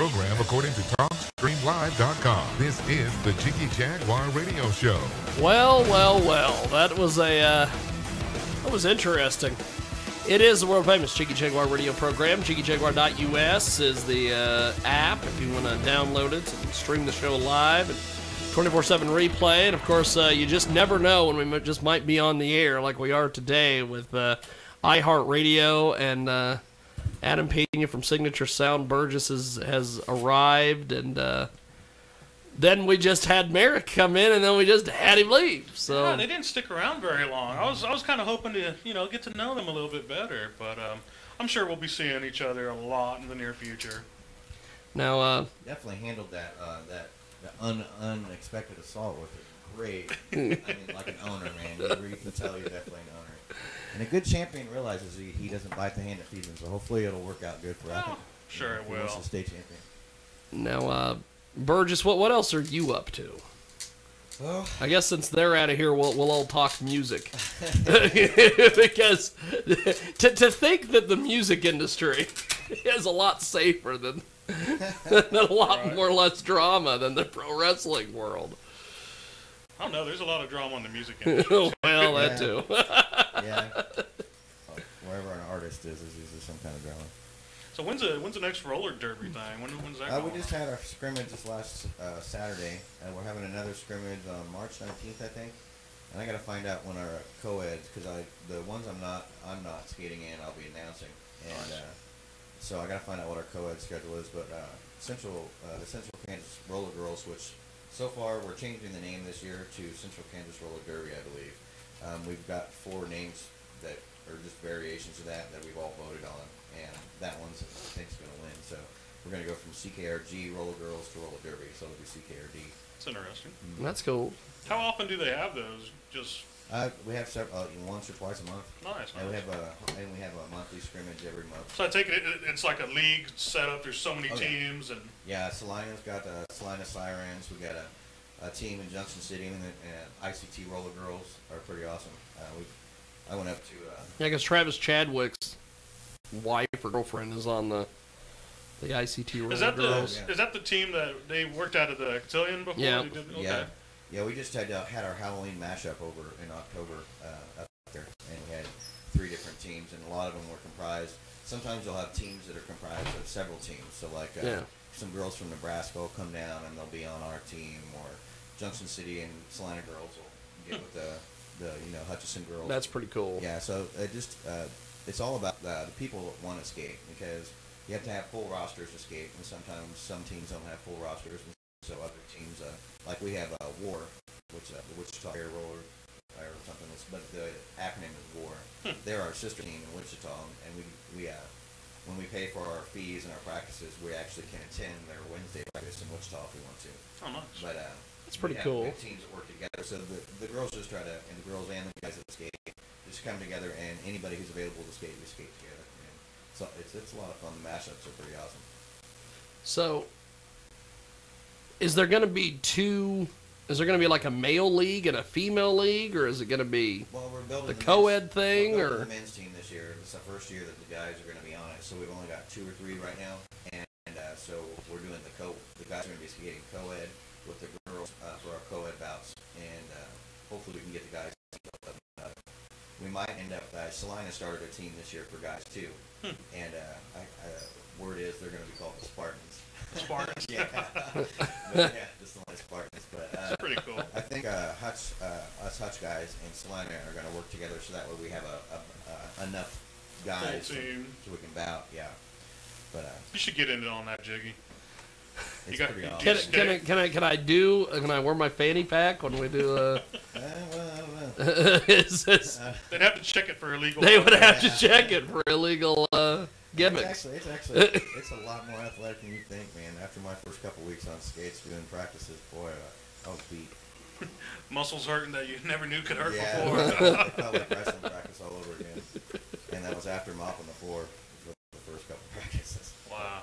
program according to TalkStreamLive.com. This is the Jiggy Jaguar Radio Show. Well. That was interesting. It is the world famous Jiggy Jaguar radio program. JiggyJaguar.us is the app if you want to download it and stream the show live and 24/7 replay. And of course, you just never know when we just might be on the air like we are today with iHeartRadio, and Adam Pena from Signature Sound Burgess has arrived, and then we just had Merrick come in, and then we just had him leave. So yeah, they didn't stick around very long. I was kind of hoping to get to know them a little bit better, but I'm sure we'll be seeing each other a lot in the near future. Now, definitely handled that unexpected assault with it. Great. I mean, like an owner, man. You can tell you're definitely an owner. And a good champion realizes he doesn't bite the hand that feeds him, so hopefully it'll work out good for him. Sure it will. He wants to stay champion. Now, Burgess, what else are you up to? Well, I guess since they're out of here, we'll all talk music. Because to think that the music industry is a lot safer than a lot more or less drama than the pro wrestling world. I don't know. There's a lot of drama in the music industry. Well, that too. Yeah. Wherever an artist is, there's usually some kind of drama. So when's the next roller derby thing? When's that? We just had our scrimmage this last Saturday, and we're having another scrimmage on March 19th, I think. And I got to find out when our co-eds, because the ones I'm not skating in, I'll be announcing, and so I got to find out what our co-ed schedule is. But the Central Kansas Roller Girls, which so far we're changing the name this year to Central Kansas Roller Derby, I believe. We've got 4 names that are just variations of that we've all voted on, and that one's I think is going to win. So we're going to go from CKRG Roller Girls to Roller Derby, so it'll be CKRD. That's interesting. Mm-hmm. That's cool. How often do they have those? Just we have several, once or twice a month. Nice. And we have a monthly scrimmage every month. So I take it's like a league set up. There's so many teams and. Yeah, Salina's got Salina Sirens. We got a team in Junction City, and ICT Roller Girls are pretty awesome. I went up to. Yeah, because Travis Chadwick's wife or girlfriend is on the ICT Roller Girls. Is that the team that they worked out of the Cotillion before? Yeah. They did? Okay. Yeah, we just had our Halloween mashup over in October up there, and we had 3 different teams, and a lot of them were comprised. Sometimes you'll have teams that are comprised of several teams. So like some girls from Nebraska will come down and they'll be on our team, or Junction City and Salina girls will get with the Hutchison girls. That's pretty cool. Yeah, so it's all about the people that want to skate, because you have to have full rosters to skate, and sometimes some teams don't have full rosters. So other teams, like we have WAR, which the Wichita Air Roller or something, but the acronym is WAR. They're our sister team in Wichita, and we when we pay for our fees and our practices, we actually can attend their Wednesday practice in Wichita if we want to. Oh, nice. But that's pretty cool. We have teams that work together, so the girls just try to, and the girls and the guys that skate, just come together, and anybody who's available to skate, we skate together. And so it's a lot of fun. The mashups are pretty awesome. So, is there going to be like a male league and a female league, or is it going to be we're building the co-ed thing? We're or the men's team this year. It's the first year that the guys are going to be on it, so we've only got 2 or 3 right now, and so we're doing the guys are going to be skating co-ed with the girls for our co-ed bouts, and hopefully we can get the guys. We might end up. Salina started a team this year for guys too, and word is they're going to be called the Spartans. Spartans. Yeah. But, just the Spartans. But that's pretty cool. I think us Hutch guys and Salina are going to work together, so that way we have enough guys so we can bout. Yeah. But you should get into on that, Jiggy. It's pretty awesome. Can I wear my fanny pack when we do? Well, I don't know. They'd have to check it for illegal. They would have to check it for illegal gimmicks. It's a lot more athletic than you think, man. After my first couple weeks on skates doing practices, boy, I was beat. Muscles hurting that you never knew could hurt Yeah, before. it felt like wrestling practice all over again. And that was after mopping the floor for the first couple practices. Wow.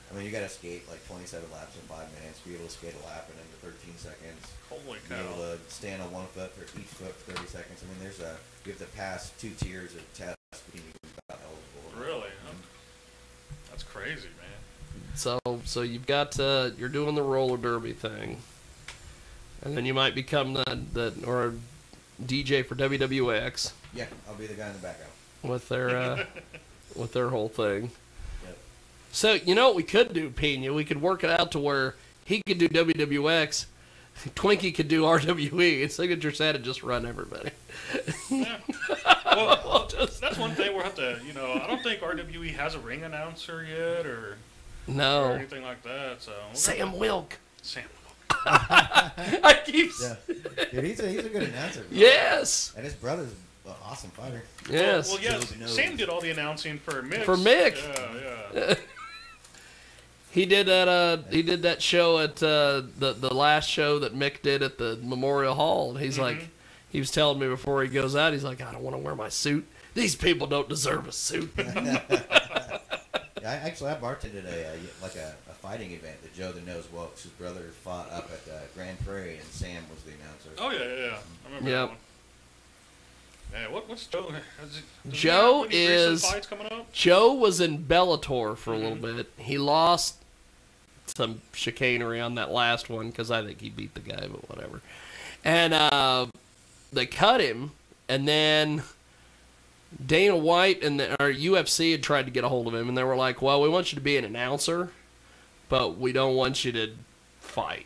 I mean, you got to skate like 27 laps in 5 minutes, be able to skate a lap in under 13 seconds. Holy cow. Be able to stand on one foot for each foot for 30 seconds. I mean, you have to pass 2 tiers of tests before you can be about eligible. Really? That's crazy, man. So you've got you're doing the roller derby thing, and then you might become or a DJ for WWX. Yeah, I'll be the guy in the background. With their with their whole thing. Yep. So you know what we could do, Pena? We could work it out to where he could do WWX, Twinkie could do RWE, and Signature Sad and just run everybody. Yeah. Well, that's one thing we'll have to, I don't think RWE has a ring announcer yet or anything like that. So Sam Wilk. Sam Wilk. I keep. Yeah. Dude, he's a good announcer. Bro. Yes. And his brother's an awesome fighter. Yes. Well, yeah. Sam did all the announcing for Mick. For Mick. Yeah. He did that. He did that show at the last show that Mick did at the Memorial Hall, and he's like, he was telling me before he goes out, he's like, I don't want to wear my suit. These people don't deserve a suit. Yeah, I bartended a fighting event that Joe the Nose Wilkes, his brother, fought up at Grand Prairie, and Sam was the announcer. Oh yeah. I remember that one. Yeah, what's Joe? Joe is fights coming up? Joe was in Bellator for a little bit. He lost some chicanery on that last one because I think he beat the guy, but whatever. And they cut him, and then Dana White and our UFC had tried to get a hold of him, and they were like, well, we want you to be an announcer, but we don't want you to fight.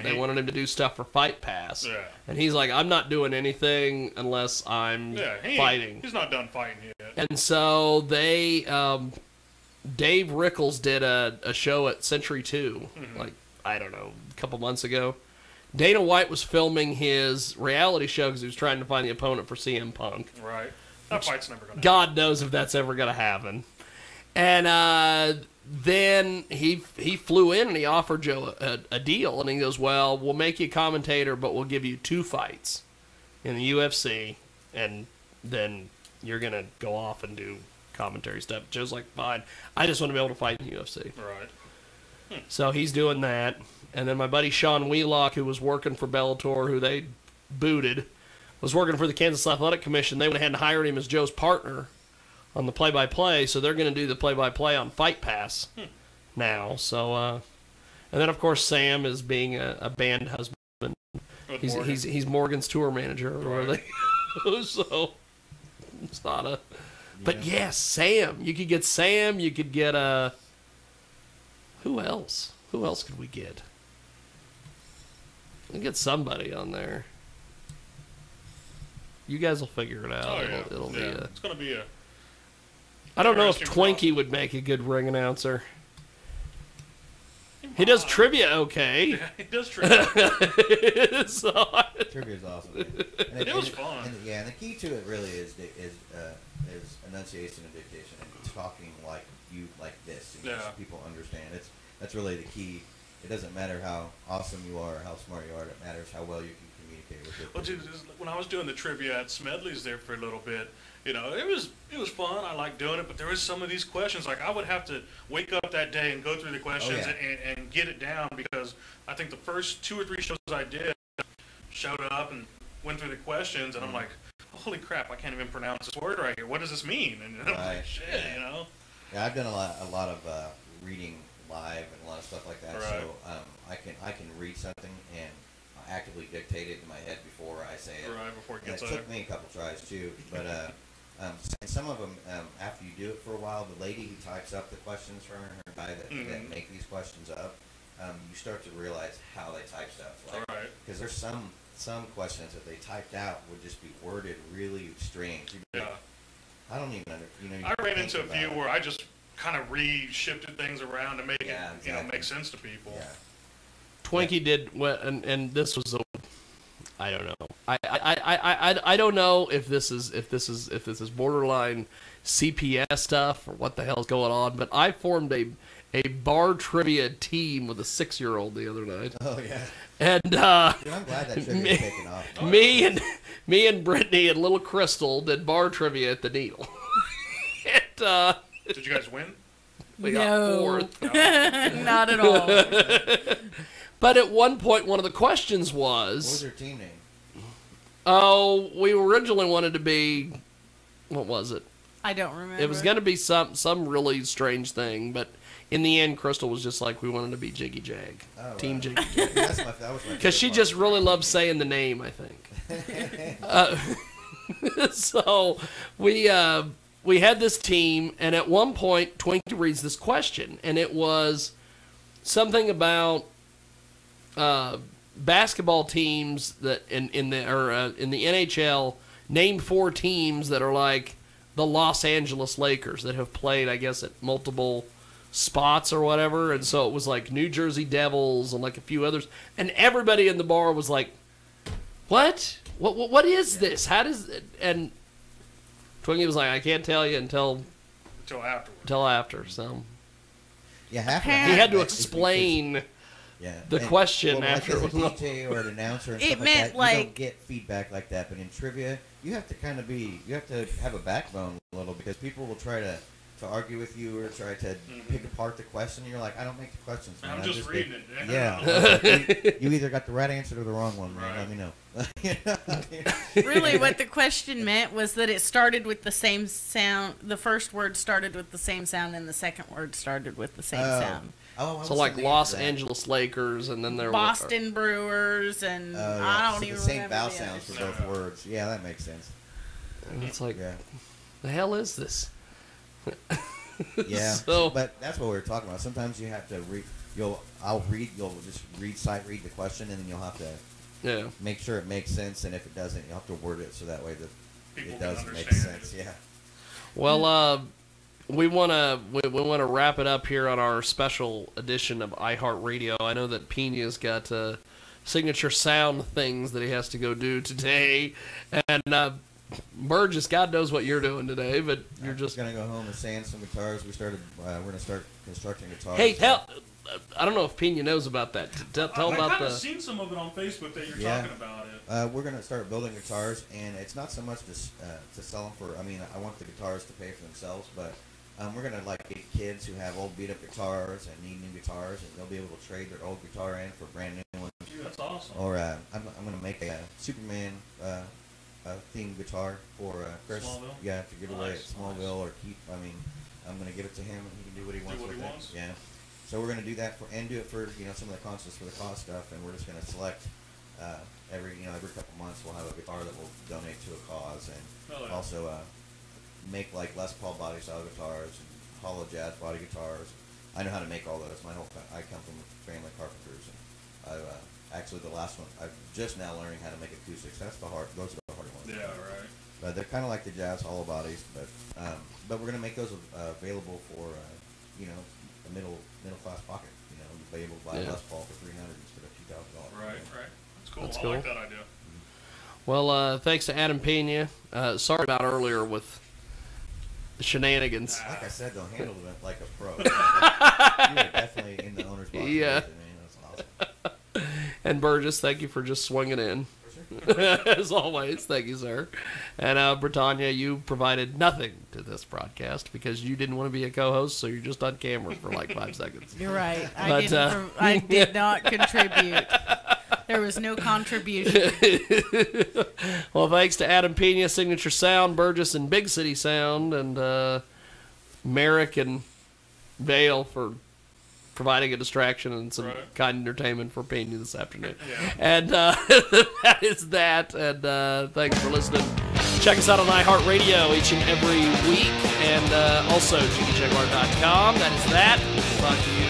They wanted him to do stuff for Fight Pass. Yeah. And he's like, I'm not doing anything unless I'm fighting. He's not done fighting yet. And so they, Dave Rickles did a show at Century 2, like, I don't know, a couple months ago. Dana White was filming his reality show because he was trying to find the opponent for CM Punk. Right. That fight's never going to happen. God knows if that's ever going to happen. And then he flew in and he offered Joe a deal. And he goes, well, we'll make you a commentator, but we'll give you 2 fights in the UFC. And then you're going to go off and do commentary stuff. Joe's like, fine. I just want to be able to fight in the UFC. Right. So he's doing that. And then my buddy Sean Wheelock, who was working for Bellator, who they booted, was working for the Kansas Athletic Commission. They went ahead and hired him as Joe's partner on the play-by-play, so they're going to do the play-by-play on Fight Pass now. So, and then of course Sam is being a band husband. He's Morgan's tour manager, right. So it's not a. But yes, Sam. You could get Sam. You could get who else? Who else could we get? We get somebody on there. You guys will figure it out. Oh, yeah. It'll be it's going to be a. I don't know if Twinkie would make a good ring announcer. He does trivia okay. Yeah, he does trivia. Trivia's awesome. And it was fun. And the key to it really is enunciation and dictation and talking like this. And people understand. That's really the key. It doesn't matter how awesome you are or how smart you are. It matters how well you can communicate with it. Well, dude, when I was doing the trivia at Smedley's there for a little bit, it was fun. I liked doing it, but there was some of these questions. Like I would have to wake up that day and go through the questions and get it down because I think the first 2 or 3 shows I did showed up and went through the questions, and I'm like, holy crap, I can't even pronounce this word right here. What does this mean? And I'm like, shit, Yeah, I've done a lot of reading live and a lot of stuff like that. Right. So I can read something and actively dictate it in my head before I say it. Right, before it gets out. It took me a couple tries too, but and some of them after you do it for a while, the lady who types up the questions for her guy that make these questions up, you start to realize how they type stuff. Like, right. Because there's some questions that they typed out would just be worded really strange. Yeah. I don't even I ran into a few where I just kind of re-shifted things around to make it make sense to people. Yeah. Twinkie did, and this was I don't know. I don't know if this is borderline CPS stuff or what the hell's going on. But I formed a bar trivia team with a 6-year-old the other night. Oh yeah. And dude, I'm glad that trivia is taking off. Me and Brittany and little Crystal did bar trivia at the Needle. And, did you guys win? We got 4th. Not at all. But at one point, one of the questions was... What was your team name? Oh, we originally wanted to be... What was it? I don't remember. It was going to be some really strange thing, but in the end, Crystal was just like, we wanted to be Jiggy Jag. Oh, Team right. Jiggy Jag. That was my Because she favorite just part. really loves saying the name, I think. So we had this team, and at one point, Twinkie reads this question, and it was something about basketball teams that in the NHL. Name 4 teams that are like the Los Angeles Lakers that have played, I guess, at multiple spots or whatever. And so it was like New Jersey Devils and like a few others. And everybody in the bar was like, "What? What is this? How does it?" And Twinkie was like, "I can't tell you until after." So Yeah, he had to explain the question after it was a DJ or an announcer and It stuff meant, like that, you like- don't get feedback like that. But in trivia, you have to have a backbone a little, because people will try to argue with you or try to pick apart the question. And you're like, I don't make the questions, man. I'm just reading it. Yeah. You either got the right answer or the wrong one, man. Right. Let me know. Really, what the question meant was that it started with the same sound. The first word started with the same sound, and the second word started with the same sound. Oh, So like Los Angeles Lakers, and then there Boston Brewers, and I don't even the same remember vowel the sounds others. for both words. Yeah, that makes sense. and it's like, Yeah. the hell is this? Yeah, So- but that's what we were talking about. Sometimes you have to read. You'll just sight read the question, and then you'll have to Yeah. make sure it makes sense. And if it doesn't, you'll have to word it so that way that People it can does make understand sense. it. Yeah. Well, we wanna wrap it up here on our special edition of iHeartRadio. I know that Pena's got signature sound things that he has to go do today, and Burgess, God knows what you're doing today, but you're just gonna go home and sand some guitars. We're gonna start constructing guitars. Hey, I don't know if Pena knows about that. Tell I about kind of the. seen some of it on Facebook that you're Yeah. talking about it. We're gonna start building guitars, and it's not so much to sell them for. I mean, I want the guitars to pay for themselves, but we're gonna like get kids who have old beat up guitars and need new guitars, and they'll be able to trade their old guitar in for brand new ones. Dude, that's awesome. Or I'm gonna make a Superman themed guitar for Chris. Smallville? Yeah, to give away at Nice, Smallville or keep. I mean, I'm gonna give it to him, and he can do what he wants what with he it. wants? Yeah. So we're gonna do that and do it for some of the concerts for the cost stuff, and we're just gonna select every couple months we'll have a guitar that we'll donate to a cause, and Oh, yeah. also make like Les Paul body style guitars and hollow jazz body guitars. I know how to make all those. I come from a family of carpenters, and actually the last one I'm just now learning how to make acoustics. Those are the hard ones. Yeah, right. But they're kind of like the jazz hollow bodies, but we're gonna make those available for a middle class pocket. You'll be able to buy a Les Paul for $300 instead of $2,000. Right. That's cool. That's I cool. like that idea. Well, thanks to Adam Pena. Sorry about earlier with the shenanigans. Like I said, they'll handle it like a pro. You were definitely in the owner's box. Yeah. Man. That's awesome. And Burgess, thank you for just swinging in. As always, thank you, sir. And Britannia, you provided nothing to this broadcast because you didn't want to be a co-host, so you're just on camera for like 5 seconds. You're right. But, I did not contribute. There was no contribution. Well, thanks to Adam Pena, Signature Sound, Burgess and Big City Sound, and Merrick and Vale for providing a distraction and some kind entertainment for Pena this afternoon. Yeah. And that is that. And thanks for listening. Check us out on iHeartRadio each and every week. And also, JiggyJaguar.com. That is that. We'll talk to you